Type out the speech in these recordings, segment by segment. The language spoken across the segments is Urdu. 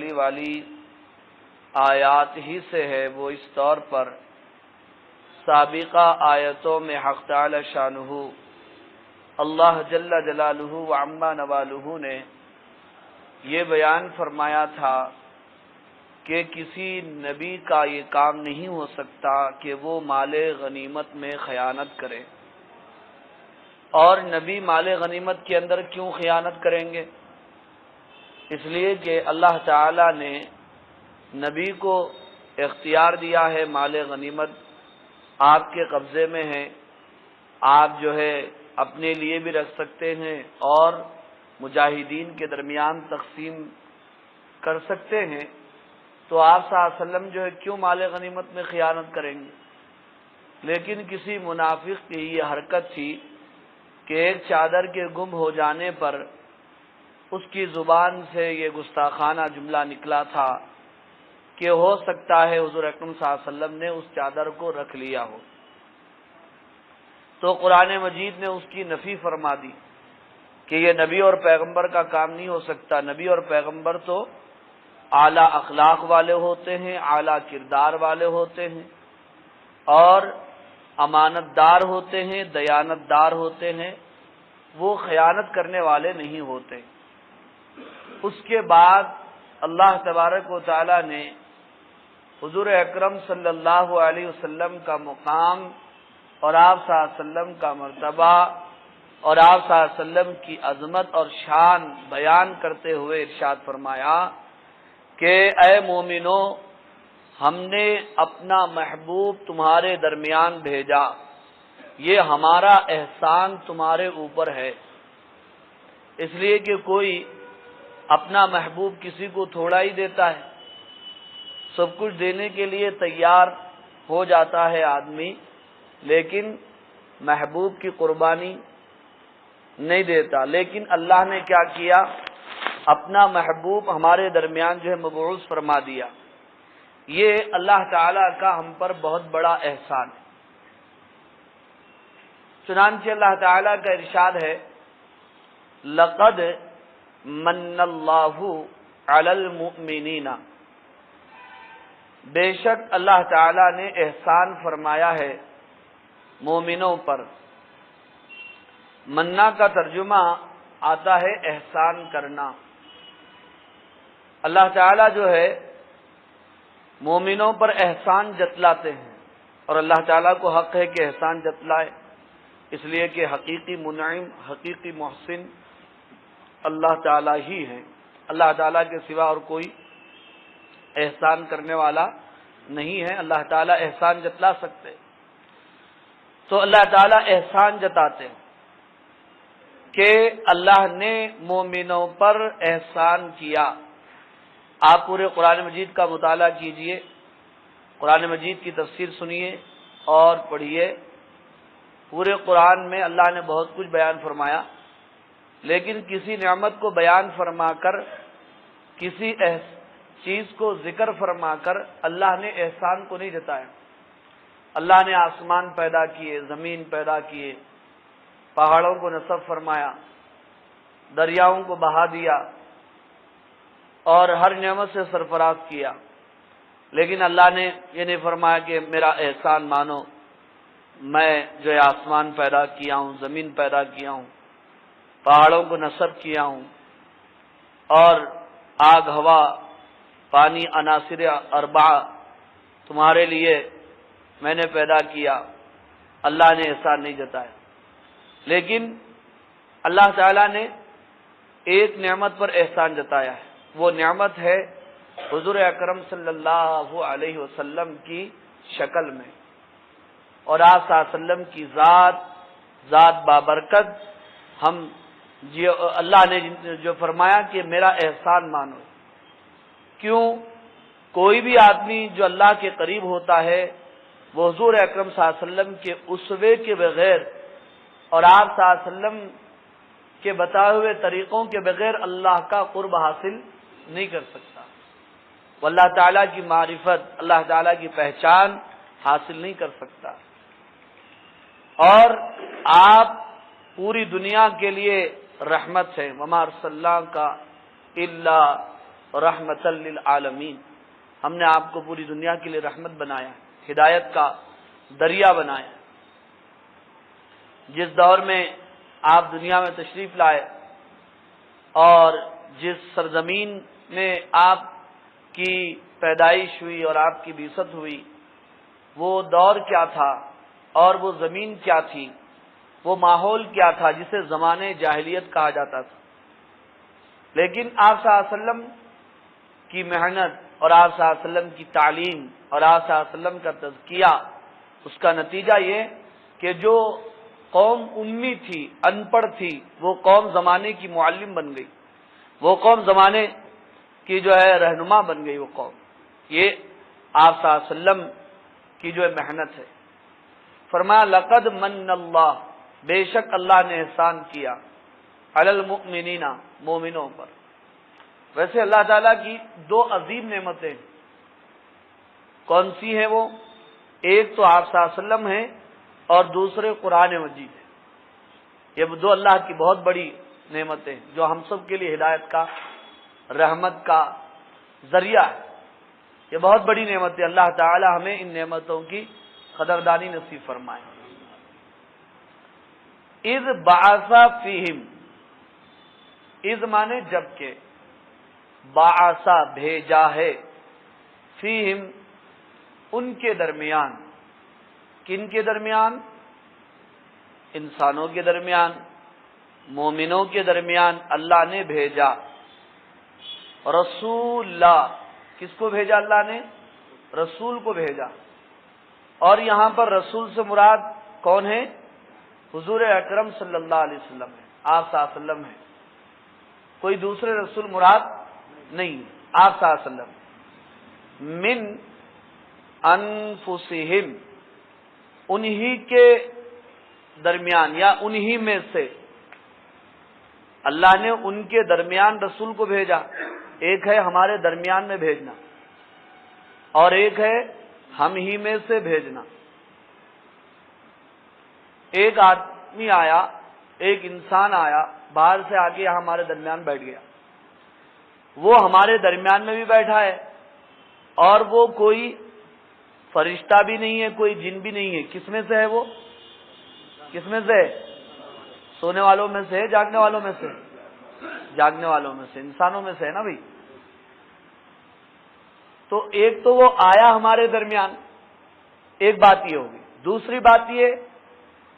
پہلی والی آیات ہی سے ہے، وہ اس طور پر سابقہ آیتوں میں حق تعالی شانہ اللہ جل جلالہ وعما نوالہ نے یہ بیان فرمایا تھا کہ کسی نبی کا یہ کام نہیں ہو سکتا کہ وہ مال غنیمت میں خیانت کرے۔ اور نبی مال غنیمت کے اندر کیوں خیانت کریں گے؟ اس لیے کہ اللہ تعالی نے نبی کو اختیار دیا ہے، مال غنیمت آپ کے قبضے میں ہے، آپ جو ہے اپنے لیے بھی رکھ سکتے ہیں اور مجاہدین کے درمیان تقسیم کر سکتے ہیں، تو آپ صلی اللہ علیہ وسلم جو ہے کیوں مال غنیمت میں خیانت کریں گے؟ لیکن کسی منافق کی یہ حرکت تھی کہ ایک چادر کے گم ہو جانے پر اس کی زبان سے یہ گستاخانہ جملہ نکلا تھا کہ ہو سکتا ہے حضور اکرم صلی اللہ علیہ وسلم نے اس چادر کو رکھ لیا ہو، تو قرآن مجید نے اس کی نفی فرما دی کہ یہ نبی اور پیغمبر کا کام نہیں ہو سکتا۔ نبی اور پیغمبر تو اعلیٰ اخلاق والے ہوتے ہیں، اعلیٰ کردار والے ہوتے ہیں اور امانت دار ہوتے ہیں، دیانت دار ہوتے ہیں، وہ خیانت کرنے والے نہیں ہوتے۔ اس کے بعد اللہ تبارک و تعالی نے حضور اکرم صلی اللہ علیہ وسلم کا مقام اور آپ صلی اللہ علیہ وسلم کا مرتبہ اور آپ صلی اللہ علیہ وسلم کی عظمت اور شان بیان کرتے ہوئے ارشاد فرمایا کہ اے مومنو، ہم نے اپنا محبوب تمہارے درمیان بھیجا، یہ ہمارا احسان تمہارے اوپر ہے۔ اس لیے کہ کوئی اپنا محبوب کسی کو تھوڑا ہی دیتا ہے، سب کچھ دینے کے لیے تیار ہو جاتا ہے آدمی، لیکن محبوب کی قربانی نہیں دیتا۔ لیکن اللہ نے کیا کیا؟ اپنا محبوب ہمارے درمیان جو ہے مبعوث فرما دیا۔ یہ اللہ تعالی کا ہم پر بہت بڑا احسان ہے۔ چنانچہ اللہ تعالی کا ارشاد ہے، لقد من اللہ علی المؤمنین، بے شک اللہ تعالی نے احسان فرمایا ہے مومنوں پر۔ منا کا ترجمہ آتا ہے احسان کرنا۔ اللہ تعالی جو ہے مومنوں پر احسان جتلاتے ہیں، اور اللہ تعالیٰ کو حق ہے کہ احسان جتلائے، اس لیے کہ حقیقی منعم، حقیقی محسن اللہ تعالیٰ ہی ہے۔ اللہ تعالیٰ کے سوا اور کوئی احسان کرنے والا نہیں ہے۔ اللہ تعالیٰ احسان جتلا سکتے، تو اللہ تعالیٰ احسان جتاتے ہیں کہ اللہ نے مومنوں پر احسان کیا۔ آپ پورے قرآن مجید کا مطالعہ کیجئے، قرآن مجید کی تفسیر سنیے اور پڑھیے۔ پورے قرآن میں اللہ نے بہت کچھ بیان فرمایا، لیکن کسی نعمت کو بیان فرما کر، کسی چیز کو ذکر فرما کر اللہ نے احسان کو نہیں جتایا۔ اللہ نے آسمان پیدا کیے، زمین پیدا کیے، پہاڑوں کو نصب فرمایا، دریاؤں کو بہا دیا اور ہر نعمت سے سرفراز کیا، لیکن اللہ نے یہ نہیں فرمایا کہ میرا احسان مانو، میں جو ہے آسمان پیدا کیا ہوں، زمین پیدا کیا ہوں، پہاڑوں کو نصب کیا ہوں، اور آگ، ہوا، پانی، عناصر اربعہ تمہارے لیے میں نے پیدا کیا۔ اللہ نے احسان نہیں جتایا، لیکن اللہ تعالیٰ نے ایک نعمت پر احسان جتایا ہے، وہ نعمت ہے حضور اکرم صلی اللہ علیہ وسلم کی شکل میں، اور آپ صلی اللہ علیہ وسلم کی ذات بابرکت۔ ہم اللہ نے جو فرمایا کہ میرا احسان مانو، کیوں؟ کوئی بھی آدمی جو اللہ کے قریب ہوتا ہے وہ حضور اکرم صلی اللہ علیہ وسلم کے اسوے کے بغیر اور آپ صلی اللہ علیہ وسلم کے بتائے ہوئے طریقوں کے بغیر اللہ کا قرب حاصل نہیں کر سکتا، وہ اللہ تعالیٰ کی معرفت، اللہ تعالیٰ کی پہچان حاصل نہیں کر سکتا۔ اور آپ پوری دنیا کے لیے رحمت ہے، وما ارسلناک الا رحمۃ للعالمین، ہم نے آپ کو پوری دنیا کے لیے رحمت بنایا، ہدایت کا دریا بنایا۔ جس دور میں آپ دنیا میں تشریف لائے اور جس سرزمین میں آپ کی پیدائش ہوئی اور آپ کی بعثت ہوئی، وہ دور کیا تھا اور وہ زمین کیا تھی، وہ ماحول کیا تھا جسے زمانے جاہلیت کہا جاتا تھا۔ لیکن آپ صلی اللہ علیہ وسلم کی محنت اور آپ صلی اللہ علیہ وسلم کی تعلیم اور آپ صلی اللہ علیہ وسلم کا تزکیہ، اس کا نتیجہ یہ کہ جو قوم امی تھی، ان پڑھ تھی، وہ قوم زمانے کی معلم بن گئی، وہ قوم زمانے کی جو ہے رہنما بن گئی۔ وہ قوم، یہ آپ صلی اللہ علیہ وسلم کی جو محنت ہے۔ فرمایا لقد من اللہ، بے شک اللہ نے احسان کیا، علی المؤمنین، مومنوں پر۔ ویسے اللہ تعالیٰ کی دو عظیم نعمتیں کون سی ہیں؟ وہ ایک تو آپ صلی اللہ علیہ وسلم ہیں اور دوسرے قرآن مجید ہے۔ یہ دو اللہ کی بہت بڑی نعمتیں جو ہم سب کے لیے ہدایت کا، رحمت کا ذریعہ ہے۔ یہ بہت بڑی نعمت ہے، اللہ تعالی ہمیں ان نعمتوں کی قدردانی نصیب فرمائے۔ اذ بعث فیہم، اذ مانے جب کہ، بعث بھیجا ہے، فیہم ان کے درمیان۔ کن کے درمیان؟ انسانوں کے درمیان، مومنوں کے درمیان اللہ نے بھیجا رسولا۔ کس کو بھیجا اللہ نے؟ رسول کو بھیجا۔ اور یہاں پر رسول سے مراد کون ہے؟ حضور اکرم صلی اللہ علیہ وسلم ہے، آپ صلی اللہ علیہ وسلم ہے، کوئی دوسرے رسول مراد نہیں، آپ صلی اللہ علیہ وسلم۔ من انفسہم، انہی کے درمیان یا انہی میں سے، اللہ نے ان کے درمیان رسول کو بھیجا۔ ایک ہے ہمارے درمیان میں بھیجنا اور ایک ہے ہم ہی میں سے بھیجنا۔ ایک آدمی آیا، ایک انسان آیا باہر سے آ کے یہاں ہمارے درمیان بیٹھ گیا، وہ ہمارے درمیان میں بھی بیٹھا ہے اور وہ کوئی فرشتہ بھی نہیں ہے، کوئی جن بھی نہیں ہے۔ کس میں سے ہے وہ؟ کس میں سے؟ سونے والوں میں سے، جاگنے والوں میں سے؟ جاگنے والوں میں سے، انسانوں میں سے ہے نا بھائی۔ تو ایک تو وہ آیا ہمارے درمیان، ایک بات یہ ہوگی۔ دوسری بات یہ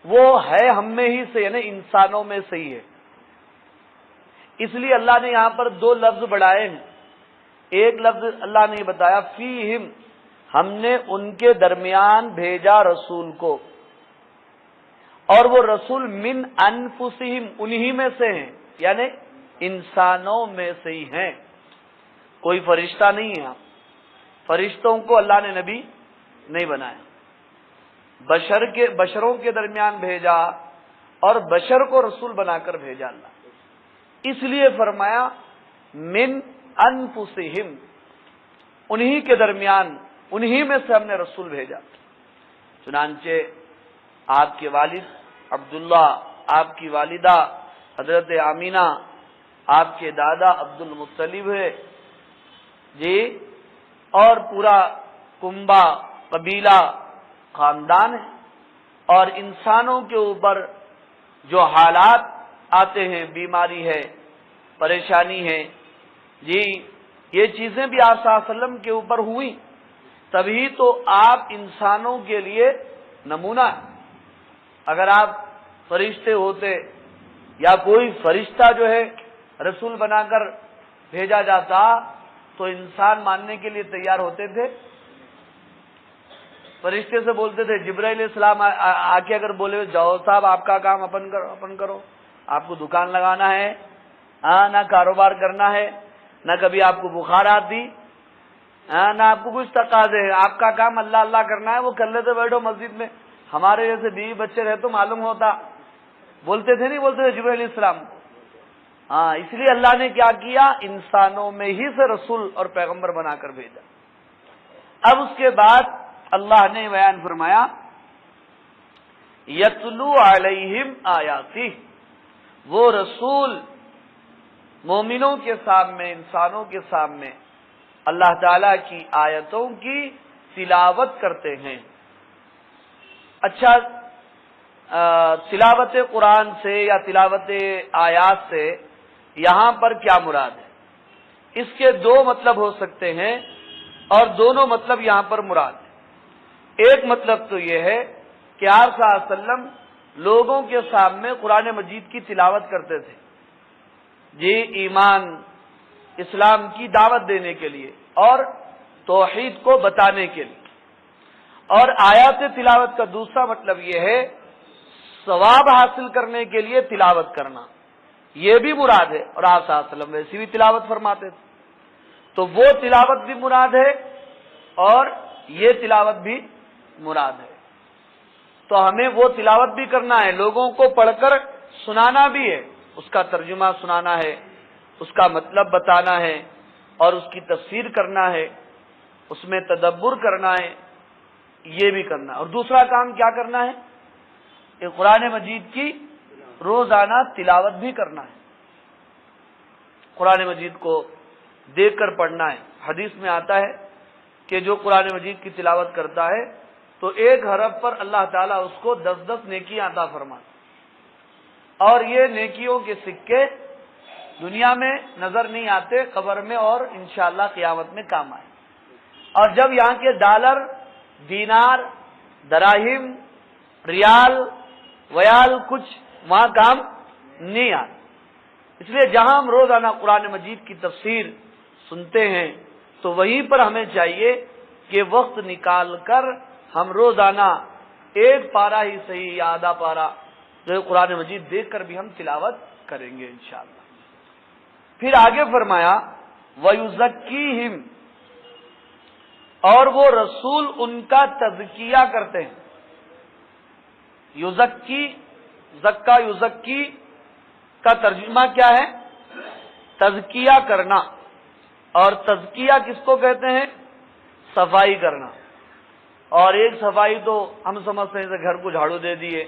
وہ ہے ہم میں ہی سے، یعنی انسانوں میں سے ہی ہے۔ اس لیے اللہ نے یہاں پر دو لفظ بڑھائے ہیں۔ ایک لفظ اللہ نے بتایا فیہم، ہم نے ان کے درمیان بھیجا رسول کو، اور وہ رسول من انفسہم، انہی میں سے ہیں، یعنی انسانوں میں سے ہی ہیں، کوئی فرشتہ نہیں ہے۔ فرشتوں کو اللہ نے نبی نہیں بنایا، بشروں کے درمیان بھیجا اور بشر کو رسول بنا کر بھیجا اللہ۔ اس لیے فرمایا من انفسہم، انہی کے درمیان، انہی میں سے ہم نے رسول بھیجا۔ چنانچہ آپ کے والد عبداللہ، آپ کی والدہ حضرت آمینہ، آپ کے دادا عبد المطلب ہے جی، اور پورا کنبہ، قبیلہ، خاندان ہے۔ اور انسانوں کے اوپر جو حالات آتے ہیں، بیماری ہے، پریشانی ہے جی، یہ چیزیں بھی آپ صلی اللہ علیہ وسلم کے اوپر ہوئی، تبھی تو آپ انسانوں کے لیے نمونہ ہے۔ اگر آپ فرشتے ہوتے یا کوئی فرشتہ جو ہے رسول بنا کر بھیجا جاتا تو انسان ماننے کے لیے تیار ہوتے تھے؟ فرشتے سے بولتے تھے، جبرائیل علیہ السلام آ کے اگر بولے جاؤ صاحب آپ کا کام اپن کرو، آپ کو دکان لگانا ہے، نہ کاروبار کرنا ہے، نہ کبھی آپ کو بخار آتی، نہ آپ کو کچھ تقاضے ہیں، آپ کا کام اللہ اللہ کرنا ہے، وہ کر لیتے بیٹھو مسجد میں، ہمارے جیسے بیوی بچے رہے تو معلوم ہوتا۔ بولتے تھے نہیں بولتے تھے جبرائیل علیہ السلام؟ اس لیے اللہ نے کیا کیا، انسانوں میں ہی سے رسول اور پیغمبر بنا کر بھیجا۔ اب اس کے بعد اللہ نے بیان فرمایا یتلو علیہم آیاتہ، وہ رسول مومنوں کے سامنے، انسانوں کے سامنے اللہ تعالی کی آیتوں کی تلاوت کرتے ہیں۔ اچھا، تلاوت قرآن سے یا تلاوت آیات سے یہاں پر کیا مراد ہے؟ اس کے دو مطلب ہو سکتے ہیں اور دونوں مطلب یہاں پر مراد ہے۔ ایک مطلب تو یہ ہے کہ آپ صلی اللہ علیہ وسلم لوگوں کے سامنے قرآن مجید کی تلاوت کرتے تھے، جی ایمان اسلام کی دعوت دینے کے لیے اور توحید کو بتانے کے لیے۔ اور آیات تلاوت کا دوسرا مطلب یہ ہے ثواب حاصل کرنے کے لیے تلاوت کرنا، یہ بھی مراد ہے، اور آپ صلی اللہ علیہ وسلم ویسی بھی تلاوت فرماتے تھے، تو وہ تلاوت بھی مراد ہے اور یہ تلاوت بھی مراد ہے۔ تو ہمیں وہ تلاوت بھی کرنا ہے، لوگوں کو پڑھ کر سنانا بھی ہے، اس کا ترجمہ سنانا ہے، اس کا مطلب بتانا ہے اور اس کی تفسیر کرنا ہے، اس میں تدبر کرنا ہے، یہ بھی کرنا ہے۔ اور دوسرا کام کیا کرنا ہے؟ کہ قرآن مجید کی روزانہ تلاوت بھی کرنا ہے، قرآن مجید کو دیکھ کر پڑھنا ہے۔ حدیث میں آتا ہے کہ جو قرآن مجید کی تلاوت کرتا ہے تو ایک حرف پر اللہ تعالیٰ اس کو 10 نیکیاں عطا فرماتا، اور یہ نیکیوں کے سکے دنیا میں نظر نہیں آتے، قبر میں اور انشاءاللہ قیامت میں کام آئے۔ اور جب یہاں کے ڈالر، دینار، دراہم، ریال، ویال کچھ وہاں کام نہیں آتے، اس لیے جہاں ہم روزانہ قرآن مجید کی تفسیر سنتے ہیں تو وہیں پر ہمیں چاہیے کہ وقت نکال کر ہم روزانہ ایک پارہ ہی صحیح یا آدھا پارہ جو قرآن مجید دیکھ کر بھی ہم تلاوت کریں گے انشاءاللہ۔ پھر آگے فرمایا وَيُزَكِّيهِمْ، اور وہ رسول ان کا تزکیہ کرتے ہیں۔ یزکی، زکا یزکی کا ترجمہ کیا ہے؟ تزکیہ کرنا، اور تزکیہ کس کو کہتے ہیں؟ صفائی کرنا۔ اور ایک صفائی تو ہم سمجھتے ہیں کہ گھر کو جھاڑو دے دیے،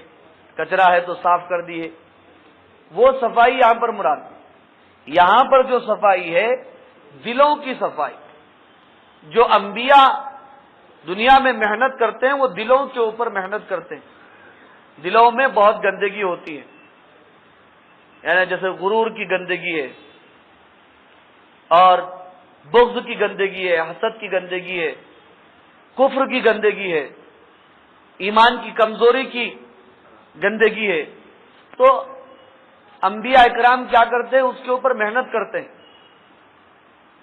کچرا ہے تو صاف کر دیے، وہ صفائی یہاں پر مراد ہے۔ یہاں پر جو صفائی ہے دلوں کی صفائی، جو انبیاء دنیا میں محنت کرتے ہیں وہ دلوں کے اوپر محنت کرتے ہیں۔ دلوں میں بہت گندگی ہوتی ہے، یعنی جیسے غرور کی گندگی ہے، اور بغض کی گندگی ہے، حسد کی گندگی ہے، کفر کی گندگی ہے، ایمان کی کمزوری کی گندگی ہے۔ تو انبیاء اکرام کیا کرتے ہیں؟ اس کے اوپر محنت کرتے ہیں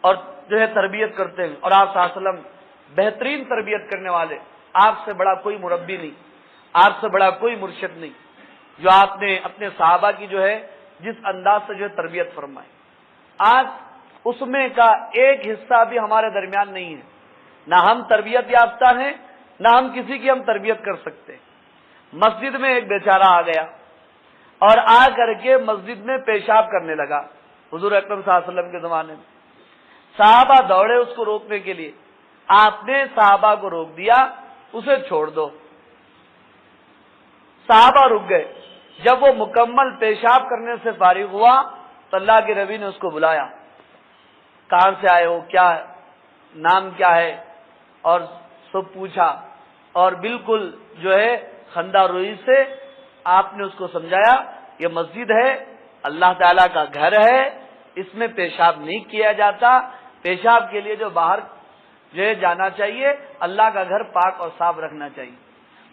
اور جو ہے تربیت کرتے ہیں۔ اور آپ صلی اللہ علیہ وسلم بہترین تربیت کرنے والے، آپ سے بڑا کوئی مربی نہیں، آپ سے بڑا کوئی مرشد نہیں، جو آپ نے اپنے صحابہ کی جو ہے جس انداز سے جو ہے تربیت فرمائی، آج اس میں کا ایک حصہ بھی ہمارے درمیان نہیں ہے۔ نہ ہم تربیت یافتہ ہیں، نہ ہم کسی کی ہم تربیت کر سکتے۔ مسجد میں ایک بیچارہ آ گیا اور آ کر کے مسجد میں پیشاب کرنے لگا، حضور اکرم صلی اللہ علیہ وسلم کے زمانے میں۔ صحابہ دوڑے اس کو روکنے کے لیے، آپ نے صحابہ کو روک دیا، اسے چھوڑ دو۔ صحابہ رک گئے، جب وہ مکمل پیشاب کرنے سے فارغ ہوا تو اللہ کے نبی نے اس کو بلایا، کہاں سے آئے ہو، کیا نام کیا ہے، اور سب پوچھا، اور بالکل جو ہے خندہ روئی سے آپ نے اس کو سمجھایا یہ مسجد ہے، اللہ تعالیٰ کا گھر ہے، اس میں پیشاب نہیں کیا جاتا، پیشاب کے لیے جو باہر جو ہے جانا چاہیے، اللہ کا گھر پاک اور صاف رکھنا چاہیے۔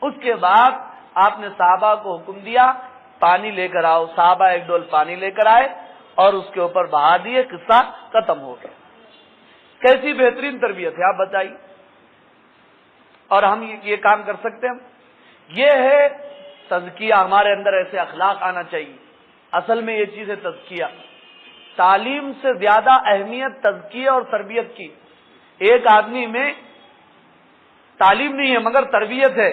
اس کے بعد آپ نے صحابہ کو حکم دیا پانی لے کر آؤ، صحابہ ایک ڈول پانی لے کر آئے اور اس کے اوپر بہا دیے، قصہ ختم ہو گیا۔ کیسی بہترین تربیت ہے آپ بتائیے، اور ہم یہ کام کر سکتے ہیں؟ یہ ہے تزکیہ، ہمارے اندر ایسے اخلاق آنا چاہیے۔ اصل میں یہ چیز ہے تزکیہ۔ تعلیم سے زیادہ اہمیت تزکیہ اور تربیت کی۔ ایک آدمی میں تعلیم نہیں ہے مگر تربیت ہے،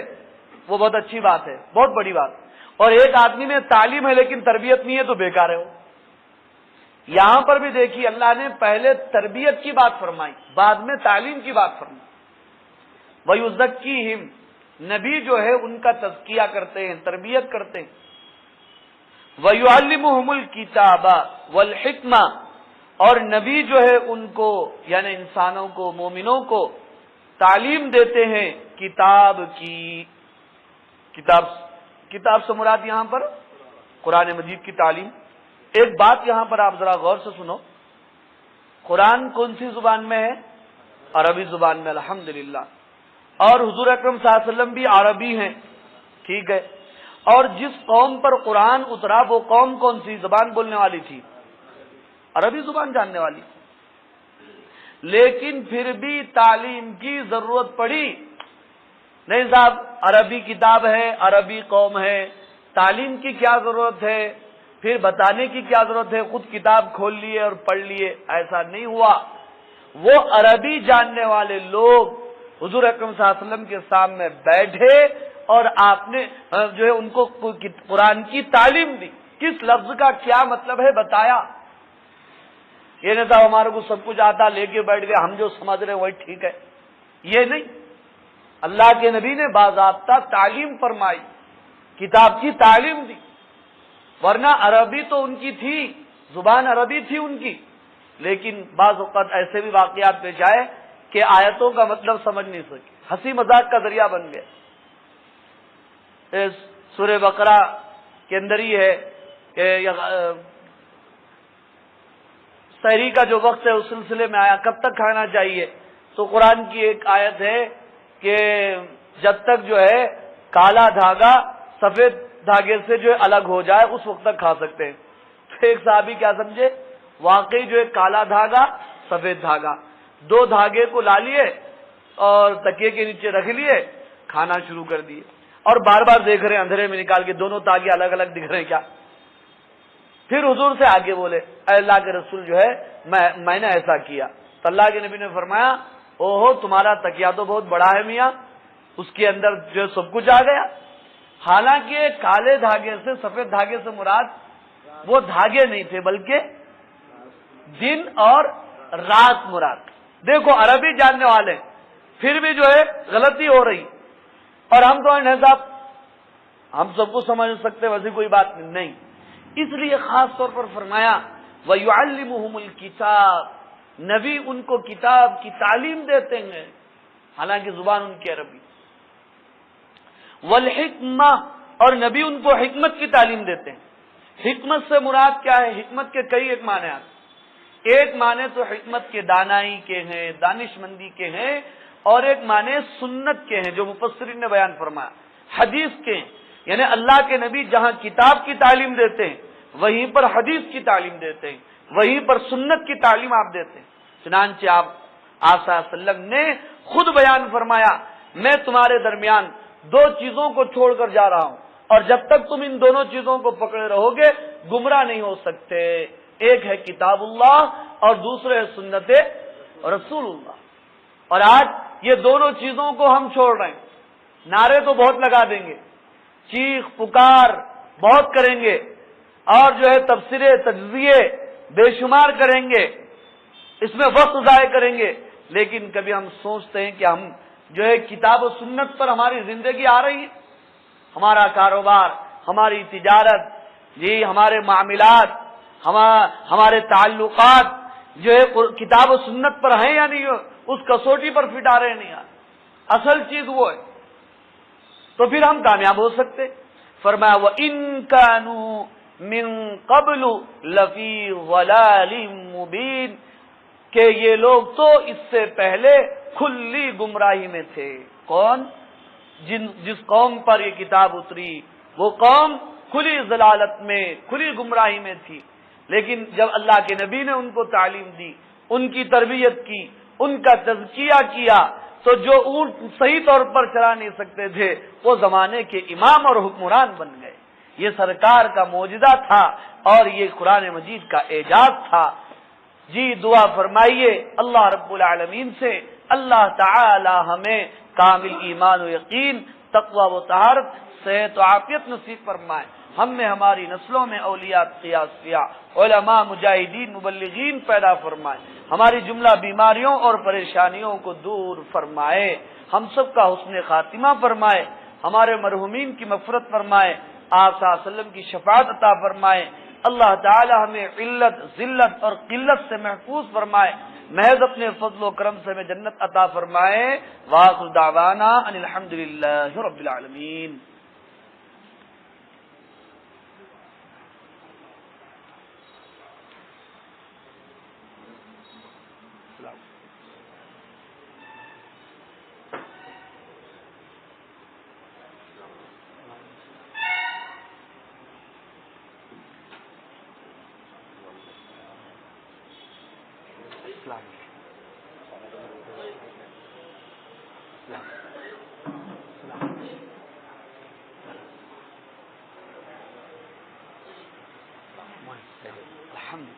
وہ بہت اچھی بات ہے، بہت بڑی بات۔ اور ایک آدمی میں تعلیم ہے لیکن تربیت نہیں ہے تو بیکار ہے وہ۔ یہاں پر بھی دیکھیے اللہ نے پہلے تربیت کی بات فرمائی، بعد میں تعلیم کی بات فرمائی۔ وَيُزَكِّيهِمْ، نبی جو ہے ان کا تزکیہ کرتے ہیں، تربیت کرتے ہیں۔ وَيُعَلِّمُهُمُ الْكِتَابَ وَالْحِكْمَةَ، اور نبی جو ہے ان کو یعنی انسانوں کو مومنوں کو تعلیم دیتے ہیں کتاب کی. کتاب سے مراد یہاں پر قرآن مجید کی تعلیم. ایک بات یہاں پر آپ ذرا غور سے سنو. قرآن کون سی زبان میں ہے؟ عربی زبان میں الحمدللہ. اور حضور اکرم صلی اللہ علیہ وسلم بھی عربی ہیں. ٹھیک ہے. اور جس قوم پر قرآن اترا وہ قوم کون سی زبان بولنے والی تھی؟ عربی زبان جاننے والی. لیکن پھر بھی تعلیم کی ضرورت پڑی. نہیں صاحب عربی کتاب ہے، عربی قوم ہے، تعلیم کی کیا ضرورت ہے، پھر بتانے کی کیا ضرورت ہے، خود کتاب کھول لیے اور پڑھ لیے. ایسا نہیں ہوا. وہ عربی جاننے والے لوگ حضور اکرم صلی اللہ علیہ وسلم کے سامنے بیٹھے اور آپ نے جو ہے ان کو قرآن کی تعلیم دی. کس لفظ کا کیا مطلب ہے بتایا. یہ نہیں صاحب ہمارے کو سب کچھ آتا لے کے بیٹھ گئے، ہم جو سمجھ رہے وہی ٹھیک ہے. یہ نہیں. اللہ کے نبی نے باضابطہ تعلیم فرمائی، کتاب کی تعلیم دی. ورنہ عربی تو ان کی تھی، زبان عربی تھی ان کی، لیکن بعض اوقات ایسے بھی واقعات پیش آئے کہ آیتوں کا مطلب سمجھ نہیں سکے، ہنسی مذاق کا ذریعہ بن گئے. سورہ بقرہ کے اندر ہی ہے کہ سحری کا جو وقت ہے اس سلسلے میں آیا کب تک کھانا چاہیے. تو قرآن کی ایک آیت ہے کہ جب تک جو ہے کالا دھاگا سفید دھاگے سے جو ہے الگ ہو جائے اس وقت تک کھا سکتے ہیں. تو ایک صحابی کیا سمجھے، واقعی جو ہے کالا دھاگا سفید دھاگا دو دھاگے کو لا لیے اور تکیے کے نیچے رکھ لیے، کھانا شروع کر دیے. اور بار بار دیکھ رہے ہیں اندھیرے میں نکال کے دونوں دھاگے الگ الگ دکھ رہے ہیں کیا. پھر حضور سے آگے بولے اے اللہ کے رسول جو ہے میں نے ایسا کیا. تو اللہ کے نبی نے فرمایا اوہو تمہارا تکیہ تو بہت بڑا ہے میاں، اس کے اندر جو سب کچھ آ گیا. حالانکہ کالے دھاگے سے سفید دھاگے سے مراد وہ دھاگے نہیں تھے بلکہ دن اور رات مراد. دیکھو عربی جاننے والے پھر بھی جو ہے غلطی ہو رہی. اور ہم تو نہیں صاحب ہم سب کو سمجھ سکتے ویسی کوئی بات نہیں. اس لیے خاص طور پر فرمایا وَيُعَلِّمُهُمُ الْكِتَابَ، نبی ان کو کتاب کی تعلیم دیتے ہیں حالانکہ زبان ان کی عربی. والحکمہ، اور نبی ان کو حکمت کی تعلیم دیتے ہیں. حکمت سے مراد کیا ہے؟ حکمت کے کئی ایک معنی آتے. ایک معنی تو حکمت کے دانائی کے ہیں، دانش مندی کے ہیں، اور ایک معنی سنت کے ہیں جو مفسرین نے بیان فرمایا، حدیث کے ہیں. یعنی اللہ کے نبی جہاں کتاب کی تعلیم دیتے ہیں وہیں پر حدیث کی تعلیم دیتے ہیں، وہیں پر سنت کی تعلیم آپ دیتے ہیں. چنانچہ آپ صلی اللہ علیہ وسلم نے خود بیان فرمایا میں تمہارے درمیان دو چیزوں کو چھوڑ کر جا رہا ہوں اور جب تک تم ان دونوں چیزوں کو پکڑے رہو گے گمراہ نہیں ہو سکتے. ایک ہے کتاب اللہ اور دوسرے ہے سنت رسول اللہ. اور آج یہ دونوں چیزوں کو ہم چھوڑ رہے ہیں. نعرے تو بہت لگا دیں گے، چیخ پکار بہت کریں گے، اور جو ہے تبصرے تجزیے بے شمار کریں گے، اس میں وقت ضائع کریں گے، لیکن کبھی ہم سوچتے ہیں کہ ہم جو ہے کتاب و سنت پر ہماری زندگی آ رہی ہے، ہمارا کاروبار، ہماری تجارت، جی ہمارے معاملات، ہمارے تعلقات جو ہے کتاب و سنت پر ہیں یا نہیں، اس کسوٹی پر فٹ آ رہے نہیں. اصل چیز وہ ہے تو پھر ہم کامیاب ہو سکتے. فرمایا وَإِن كَانُوا مِن قَبْلُ لَفِي ضَلَالٍ مُبِينٍ، کہ یہ لوگ تو اس سے پہلے کھلی گمراہی میں تھے. کون؟ جس قوم پر یہ کتاب اتری وہ قوم کھلی ضلالت میں، کھلی گمراہی میں تھی. لیکن جب اللہ کے نبی نے ان کو تعلیم دی، ان کی تربیت کی، ان کا تزکیہ کیا، تو جو اونٹ صحیح طور پر چلا نہیں سکتے تھے وہ زمانے کے امام اور حکمران بن گئے. یہ سرکار کا معجزہ تھا اور یہ قرآن مجید کا اعجاز تھا. جی دعا فرمائیے اللہ رب العالمین سے اللہ تعالی ہمیں کامل ایمان و یقین، تقوی و طہارت، صحت و عافیت نصیب فرمائے. ہم میں ہماری نسلوں میں اولیاء قیاسیہ، علماء، مجاہدین، مبلغین پیدا فرمائے. ہماری جملہ بیماریوں اور پریشانیوں کو دور فرمائے. ہم سب کا حسن خاتمہ فرمائے. ہمارے مرحومین کی مغفرت فرمائے. آپ صلی اللہ علیہ وسلم کی شفاعت عطا فرمائے. اللہ تعالی ہمیں علت، ذلت اور قلت سے محفوظ فرمائے، محض اپنے فضل و کرم سے ہمیں جنت عطا فرمائے۔ وآخر دعوانا ان الحمدللہ رب العالمین۔ الحمد